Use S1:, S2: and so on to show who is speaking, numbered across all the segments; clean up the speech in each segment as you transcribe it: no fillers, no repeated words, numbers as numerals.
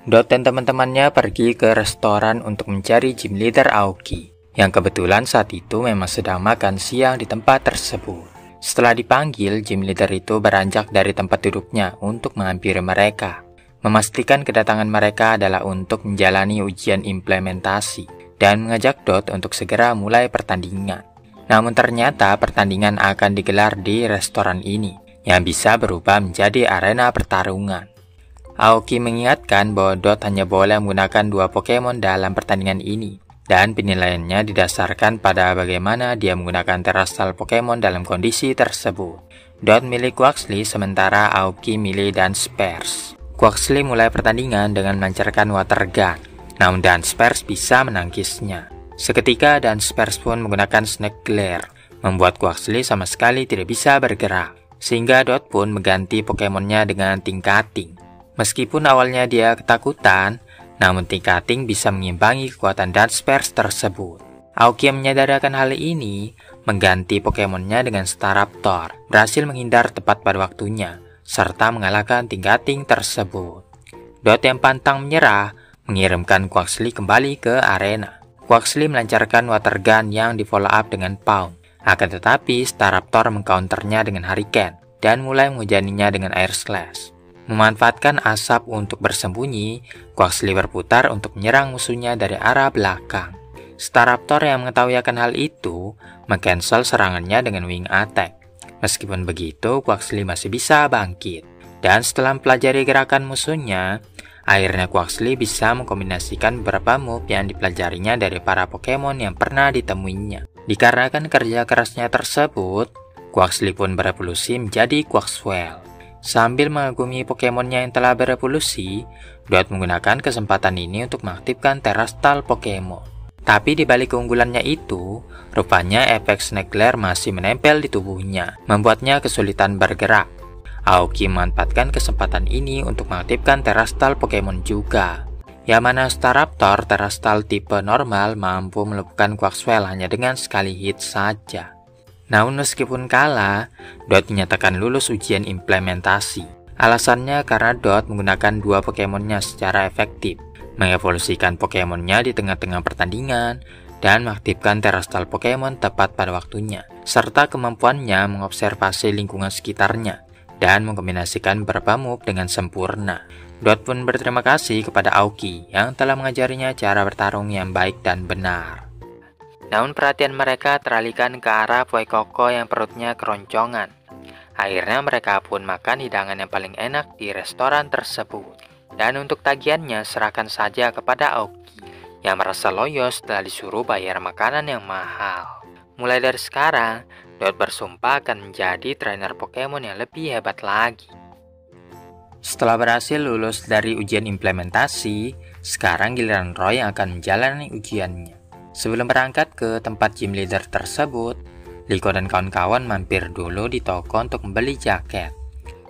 S1: Dot dan teman-temannya pergi ke restoran untuk mencari gym leader Aoki, yang kebetulan saat itu memang sedang makan siang di tempat tersebut. Setelah dipanggil, gym leader itu beranjak dari tempat duduknya untuk menghampiri mereka, memastikan kedatangan mereka adalah untuk menjalani ujian implementasi, dan mengajak Dot untuk segera mulai pertandingan. Namun ternyata pertandingan akan digelar di restoran ini, yang bisa berubah menjadi arena pertarungan. Aoki mengingatkan bahwa Dot hanya boleh menggunakan 2 Pokemon dalam pertandingan ini, dan penilaiannya didasarkan pada bagaimana dia menggunakan terastal Pokemon dalam kondisi tersebut. Dot milih Quaxly, sementara Aoki milih Dunsparce. Quaxly mulai pertandingan dengan melancarkan Water Gun, namun Dunsparce bisa menangkisnya. Seketika Dunsparce pun menggunakan Snake Glare, membuat Quaxly sama sekali tidak bisa bergerak, sehingga Dot pun mengganti Pokemonnya dengan Tinkating. Meskipun awalnya dia ketakutan, namun Tinkating bisa mengimbangi kekuatan Dunsparce tersebut. Aoki yang menyadari akan hal ini, mengganti Pokemonnya dengan Staraptor, berhasil menghindar tepat pada waktunya, serta mengalahkan Tinkating tersebut. Dot yang pantang menyerah, mengirimkan Quaxly kembali ke arena. Quaxly melancarkan Water Gun yang di follow up dengan Pound. Akan tetapi, Staraptor mengcounternya dengan Hurricane, dan mulai menghujaninya dengan Air Slash. Memanfaatkan asap untuk bersembunyi, Quaxly berputar untuk menyerang musuhnya dari arah belakang. Staraptor yang mengetahui akan hal itu, meng-cancel serangannya dengan Wing Attack. Meskipun begitu, Quaxly masih bisa bangkit. Dan setelah mempelajari gerakan musuhnya, akhirnya Quaxly bisa mengkombinasikan beberapa move yang dipelajarinya dari para Pokemon yang pernah ditemuinya. Dikarenakan kerja kerasnya tersebut, Quaxly pun berevolusi menjadi Quaxwell. Sambil mengagumi Pokemonnya yang telah berevolusi, Dot menggunakan kesempatan ini untuk mengaktifkan terastal Pokemon. Tapi di balik keunggulannya itu, rupanya efek Snake Glare masih menempel di tubuhnya, membuatnya kesulitan bergerak. Aoki memanfaatkan kesempatan ini untuk mengaktifkan terastal Pokemon juga. Yang mana Staraptor terastal tipe normal mampu melumpuhkan Quaxwell hanya dengan sekali hit saja. Namun meskipun kalah, Dot dinyatakan lulus ujian implementasi. Alasannya karena Dot menggunakan 2 Pokemonnya secara efektif, mengevolusikan Pokemonnya di tengah-tengah pertandingan, dan mengaktifkan terastal Pokemon tepat pada waktunya, serta kemampuannya mengobservasi lingkungan sekitarnya, dan mengkombinasikan beberapa move dengan sempurna. Dot pun berterima kasih kepada Aoki yang telah mengajarinya cara bertarung yang baik dan benar. Namun perhatian mereka teralihkan ke arah Fuecoco yang perutnya keroncongan. Akhirnya mereka pun makan hidangan yang paling enak di restoran tersebut. Dan untuk tagihannya serahkan saja kepada Aoki, yang merasa loyo setelah disuruh bayar makanan yang mahal. Mulai dari sekarang, Dot bersumpah akan menjadi trainer Pokemon yang lebih hebat lagi. Setelah berhasil lulus dari ujian implementasi, sekarang giliran Roy yang akan menjalani ujiannya. Sebelum berangkat ke tempat gym leader tersebut, Liko dan kawan-kawan mampir dulu di toko untuk membeli jaket.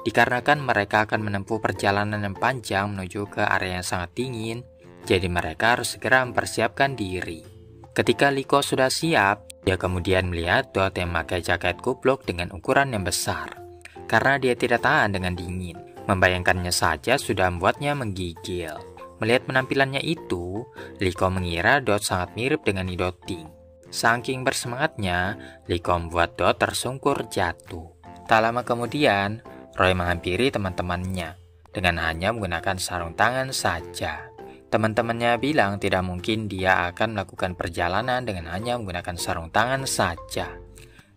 S1: Dikarenakan mereka akan menempuh perjalanan yang panjang menuju ke area yang sangat dingin, jadi mereka harus segera mempersiapkan diri. Ketika Liko sudah siap, dia kemudian melihat Dot yang memakai jaket kupluk dengan ukuran yang besar. Karena dia tidak tahan dengan dingin, membayangkannya saja sudah membuatnya menggigil. Melihat penampilannya itu, Liko mengira Dot sangat mirip dengan Nidoting. Saking bersemangatnya, Liko membuat Dot tersungkur jatuh. Tak lama kemudian, Roy menghampiri teman-temannya dengan hanya menggunakan sarung tangan saja. Teman-temannya bilang tidak mungkin dia akan melakukan perjalanan dengan hanya menggunakan sarung tangan saja.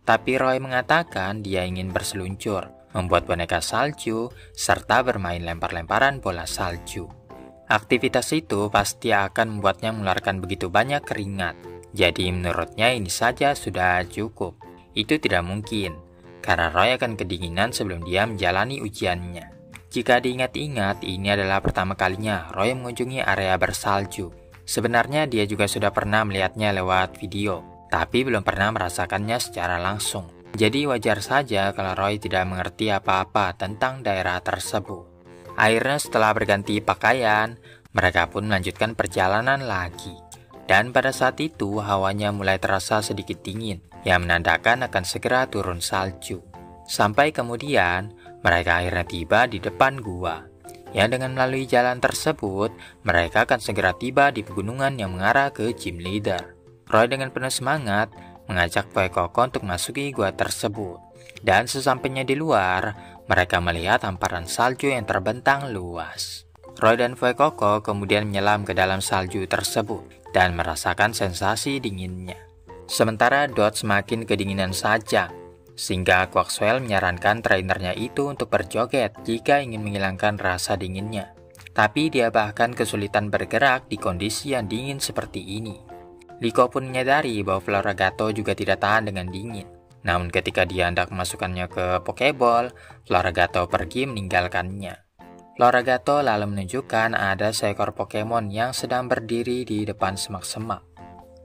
S1: Tapi Roy mengatakan dia ingin berseluncur, membuat boneka salju, serta bermain lempar-lemparan bola salju. Aktivitas itu pasti akan membuatnya mengeluarkan begitu banyak keringat. Jadi menurutnya ini saja sudah cukup. Itu tidak mungkin, karena Roy akan kedinginan sebelum dia menjalani ujiannya. Jika diingat-ingat, ini adalah pertama kalinya Roy mengunjungi area bersalju. Sebenarnya dia juga sudah pernah melihatnya lewat video, tapi belum pernah merasakannya secara langsung. Jadi wajar saja kalau Roy tidak mengerti apa-apa tentang daerah tersebut. Akhirnya setelah berganti pakaian, mereka pun melanjutkan perjalanan lagi. Dan pada saat itu hawanya mulai terasa sedikit dingin, yang menandakan akan segera turun salju. Sampai kemudian, mereka akhirnya tiba di depan gua. Ya, dengan melalui jalan tersebut, mereka akan segera tiba di pegunungan yang mengarah ke Gym Leader. Roy dengan penuh semangat mengajak Fuecoco untuk masuki gua tersebut. Dan sesampainya di luar, mereka melihat hamparan salju yang terbentang luas. Roy dan Fuecoco kemudian menyelam ke dalam salju tersebut dan merasakan sensasi dinginnya. Sementara Dot semakin kedinginan saja, sehingga Quaxwell menyarankan trainernya itu untuk berjoget jika ingin menghilangkan rasa dinginnya. Tapi dia bahkan kesulitan bergerak di kondisi yang dingin seperti ini. Liko pun menyadari bahwa Floragato juga tidak tahan dengan dingin. Namun ketika dia hendak memasukkannya ke Pokeball, Floragato pergi meninggalkannya. Floragato lalu menunjukkan ada seekor Pokemon yang sedang berdiri di depan semak-semak.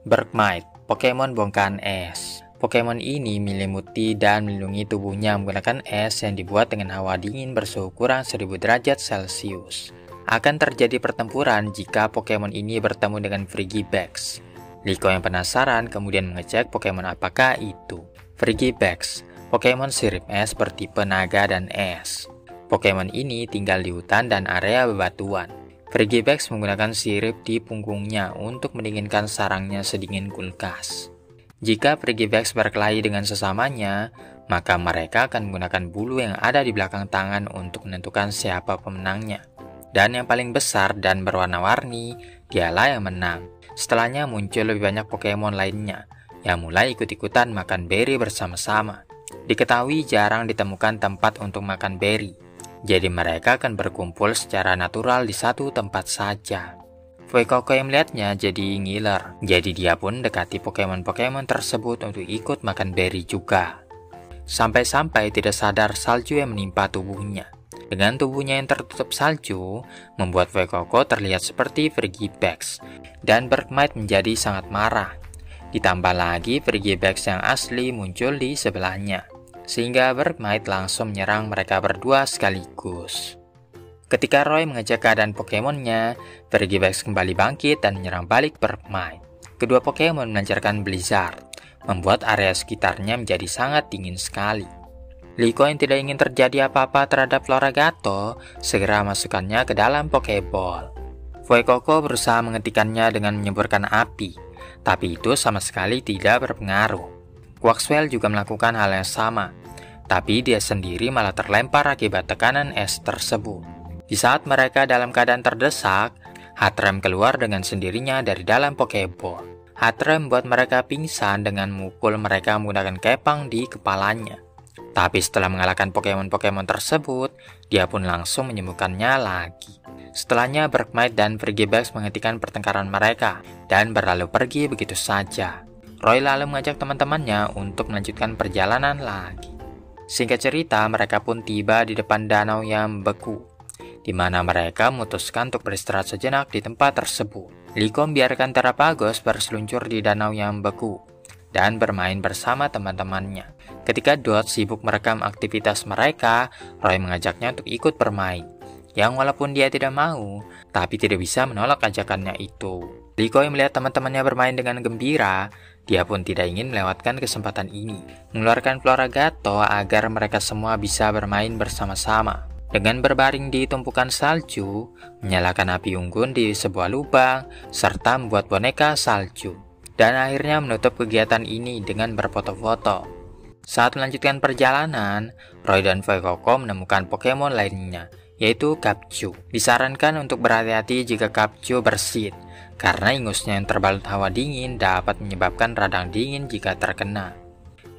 S1: Berkmite, Pokemon bongkahan es. Pokemon ini menyelimuti dan melindungi tubuhnya menggunakan es yang dibuat dengan hawa dingin bersuhu kurang 1000 derajat Celcius. Akan terjadi pertempuran jika Pokemon ini bertemu dengan Frigibax. Liko yang penasaran kemudian mengecek Pokemon apakah itu. Frigibax, Pokemon sirip es bertipe naga dan es. Pokemon ini tinggal di hutan dan area bebatuan. Frigibax menggunakan sirip di punggungnya untuk mendinginkan sarangnya sedingin kulkas. Jika Frigibax berkelahi dengan sesamanya, maka mereka akan menggunakan bulu yang ada di belakang tangan untuk menentukan siapa pemenangnya. Dan yang paling besar dan berwarna-warni, dialah yang menang. Setelahnya muncul lebih banyak Pokemon lainnya, yang mulai ikut-ikutan makan berry bersama-sama. Diketahui jarang ditemukan tempat untuk makan berry, jadi mereka akan berkumpul secara natural di satu tempat saja. Fuecoco yang melihatnya jadi ngiler, jadi dia pun dekati Pokemon-Pokemon tersebut untuk ikut makan berry juga. Sampai-sampai tidak sadar salju yang menimpa tubuhnya. Dengan tubuhnya yang tertutup salju, membuat Fuecoco terlihat seperti Frigibax, dan Berkmite menjadi sangat marah. Ditambah lagi Frigibax yang asli muncul di sebelahnya, sehingga Berkmite langsung menyerang mereka berdua sekaligus. Ketika Roy mengecek keadaan Pokemonnya, Frigibax kembali bangkit dan menyerang balik Berkmite. Kedua Pokemon melancarkan Blizzard, membuat area sekitarnya menjadi sangat dingin sekali. Liko yang tidak ingin terjadi apa-apa terhadap Floragato, segera masukkannya ke dalam Pokeball. Fuecoco berusaha menghentikannya dengan menyemburkan api, tapi itu sama sekali tidak berpengaruh. Quaxwell juga melakukan hal yang sama, tapi dia sendiri malah terlempar akibat tekanan es tersebut. Di saat mereka dalam keadaan terdesak, Heatran keluar dengan sendirinya dari dalam Pokeball. Heatran membuat mereka pingsan dengan memukul mereka menggunakan kepang di kepalanya. Tapi setelah mengalahkan Pokemon-Pokemon tersebut, dia pun langsung menyembuhkannya lagi. Setelahnya Berkmite dan Frigibax menghentikan pertengkaran mereka dan berlalu pergi begitu saja. Roy lalu mengajak teman-temannya untuk melanjutkan perjalanan lagi. Singkat cerita, mereka pun tiba di depan danau yang beku, di mana mereka memutuskan untuk beristirahat sejenak di tempat tersebut. Liko membiarkan Terapagos berseluncur di danau yang beku dan bermain bersama teman-temannya. Ketika Dot sibuk merekam aktivitas mereka, Roy mengajaknya untuk ikut bermain. Yang walaupun dia tidak mau, tapi tidak bisa menolak ajakannya itu. Liko yang melihat teman-temannya bermain dengan gembira, dia pun tidak ingin melewatkan kesempatan ini. Mengeluarkan Floragato agar mereka semua bisa bermain bersama-sama. Dengan berbaring di tumpukan salju, menyalakan api unggun di sebuah lubang, serta membuat boneka salju. Dan akhirnya menutup kegiatan ini dengan berfoto-foto. Saat melanjutkan perjalanan, Roy dan Fuecoco menemukan Pokemon lainnya, yaitu Capcu. Disarankan untuk berhati-hati jika Capcu bersin, karena ingusnya yang terbalut hawa dingin dapat menyebabkan radang dingin jika terkena.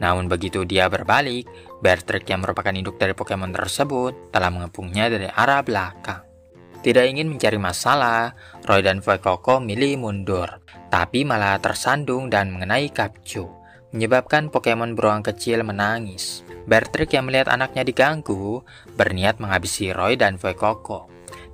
S1: Namun begitu dia berbalik, Beartrix yang merupakan induk dari Pokemon tersebut telah mengepungnya dari arah belakang. Tidak ingin mencari masalah, Roy dan Fuecoco milih mundur, tapi malah tersandung dan mengenai Capcu, menyebabkan Pokemon beruang kecil menangis. Beartrix yang melihat anaknya diganggu, berniat menghabisi Roy dan Fuecoco,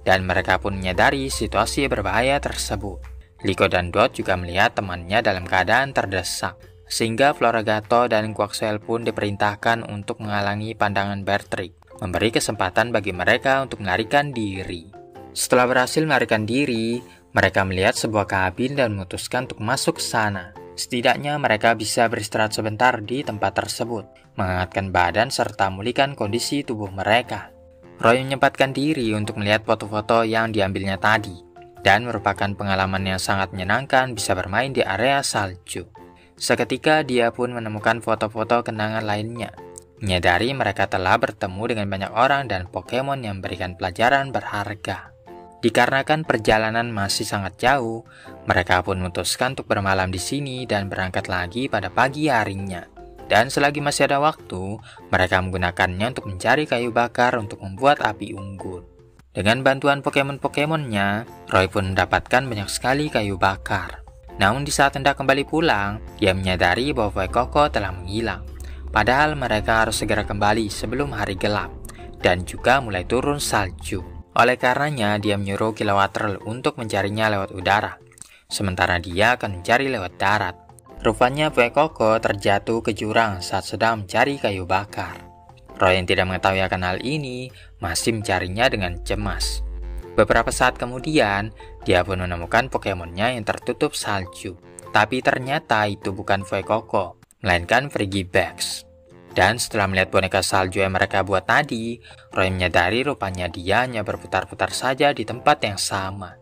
S1: dan mereka pun menyadari situasi berbahaya tersebut. Liko dan Dot juga melihat temannya dalam keadaan terdesak, sehingga Floragato dan Quaxwell pun diperintahkan untuk menghalangi pandangan Beartrix, memberi kesempatan bagi mereka untuk melarikan diri. Setelah berhasil melarikan diri, mereka melihat sebuah kabin dan memutuskan untuk masuk ke sana. Setidaknya mereka bisa beristirahat sebentar di tempat tersebut, menghangatkan badan serta memulihkan kondisi tubuh mereka. Roy menyempatkan diri untuk melihat foto-foto yang diambilnya tadi, dan merupakan pengalaman yang sangat menyenangkan bisa bermain di area salju. Seketika dia pun menemukan foto-foto kenangan lainnya, menyadari mereka telah bertemu dengan banyak orang dan Pokemon yang memberikan pelajaran berharga. Dikarenakan perjalanan masih sangat jauh, mereka pun memutuskan untuk bermalam di sini dan berangkat lagi pada pagi harinya. Dan selagi masih ada waktu, mereka menggunakannya untuk mencari kayu bakar untuk membuat api unggun. Dengan bantuan Pokemon-Pokemonnya, Roy pun mendapatkan banyak sekali kayu bakar. Namun di saat hendak kembali pulang, dia menyadari bahwa Fuecoco telah menghilang. Padahal mereka harus segera kembali sebelum hari gelap, dan juga mulai turun salju. Oleh karenanya, dia menyuruh Kilowattrel untuk mencarinya lewat udara, sementara dia akan mencari lewat darat. Rupanya Fuecoco terjatuh ke jurang saat sedang mencari kayu bakar. Roy yang tidak mengetahui akan hal ini masih mencarinya dengan cemas. Beberapa saat kemudian, dia pun menemukan Pokemonnya yang tertutup salju. Tapi ternyata itu bukan Fuecoco, melainkan Frigibax. Dan setelah melihat boneka salju yang mereka buat tadi, Roy menyadari rupanya dia hanya berputar-putar saja di tempat yang sama.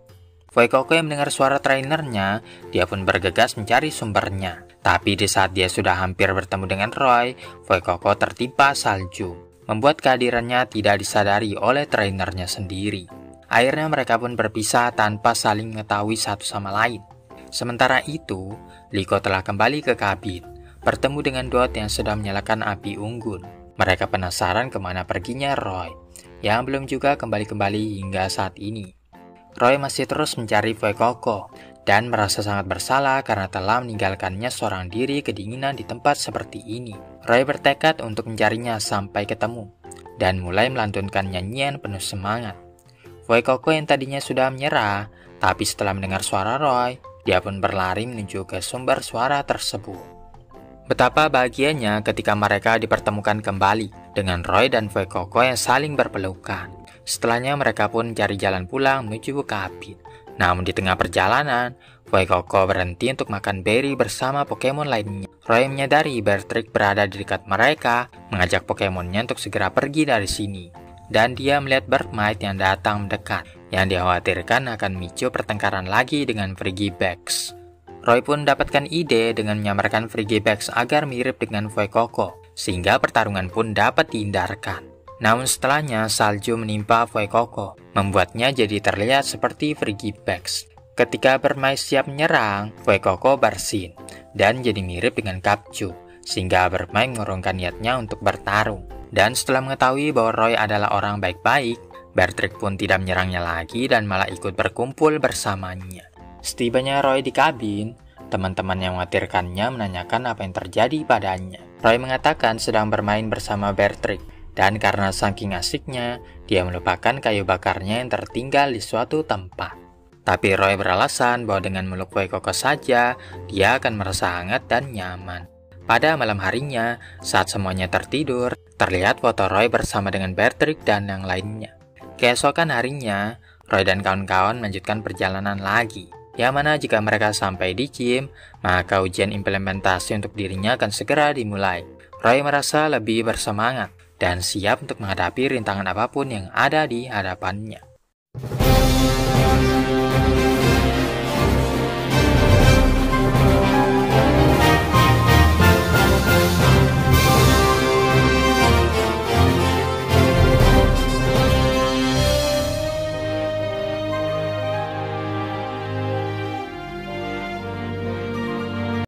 S1: Fuecoco yang mendengar suara trainernya, dia pun bergegas mencari sumbernya. Tapi di saat dia sudah hampir bertemu dengan Roy, Fuecoco tertimpa salju, membuat kehadirannya tidak disadari oleh trainernya sendiri. Akhirnya mereka pun berpisah tanpa saling mengetahui satu sama lain. Sementara itu, Liko telah kembali ke kabin, bertemu dengan Dot yang sedang menyalakan api unggun. Mereka penasaran kemana perginya Roy, yang belum juga kembali-kembali hingga saat ini. Roy masih terus mencari Fuecoco dan merasa sangat bersalah karena telah meninggalkannya seorang diri kedinginan di tempat seperti ini. Roy bertekad untuk mencarinya sampai ketemu dan mulai melantunkan nyanyian penuh semangat. Fuecoco yang tadinya sudah menyerah, tapi setelah mendengar suara Roy, dia pun berlari menuju ke sumber suara tersebut. Betapa bahagianya ketika mereka dipertemukan kembali dengan Roy dan Fuecoco yang saling berpelukan. Setelahnya mereka pun mencari jalan pulang menuju kabin. Namun di tengah perjalanan, Fuecoco berhenti untuk makan berry bersama Pokemon lainnya. Roy menyadari Beartrix berada di dekat mereka, mengajak Pokemonnya untuk segera pergi dari sini. Dan dia melihat Bergmite yang datang mendekat, yang dikhawatirkan akan memicu pertengkaran lagi dengan Frigibax. Roy pun mendapatkan ide dengan menyamarkan Frigibax agar mirip dengan Fuecoco, sehingga pertarungan pun dapat dihindarkan. Namun setelahnya salju menimpa Fuecoco, membuatnya jadi terlihat seperti Frigibax. Ketika Bergmite siap menyerang, Fuecoco bersin dan jadi mirip dengan Capcu, sehingga Bergmite mengurungkan niatnya untuk bertarung. Dan setelah mengetahui bahwa Roy adalah orang baik-baik, Beartrix pun tidak menyerangnya lagi dan malah ikut berkumpul bersamanya. Setibanya Roy di kabin, teman-teman yang mengkhawatirkannya menanyakan apa yang terjadi padanya. Roy mengatakan sedang bermain bersama Beartrix, dan karena saking asiknya, dia melupakan kayu bakarnya yang tertinggal di suatu tempat. Tapi Roy beralasan bahwa dengan meluk Fuecoco saja, dia akan merasa hangat dan nyaman. Pada malam harinya, saat semuanya tertidur, terlihat foto Roy bersama dengan Beartrix dan yang lainnya. Keesokan harinya, Roy dan kawan-kawan melanjutkan perjalanan lagi. Yang mana jika mereka sampai di gym, maka ujian implementasi untuk dirinya akan segera dimulai. Roy merasa lebih bersemangat dan siap untuk menghadapi rintangan apapun yang ada di hadapannya.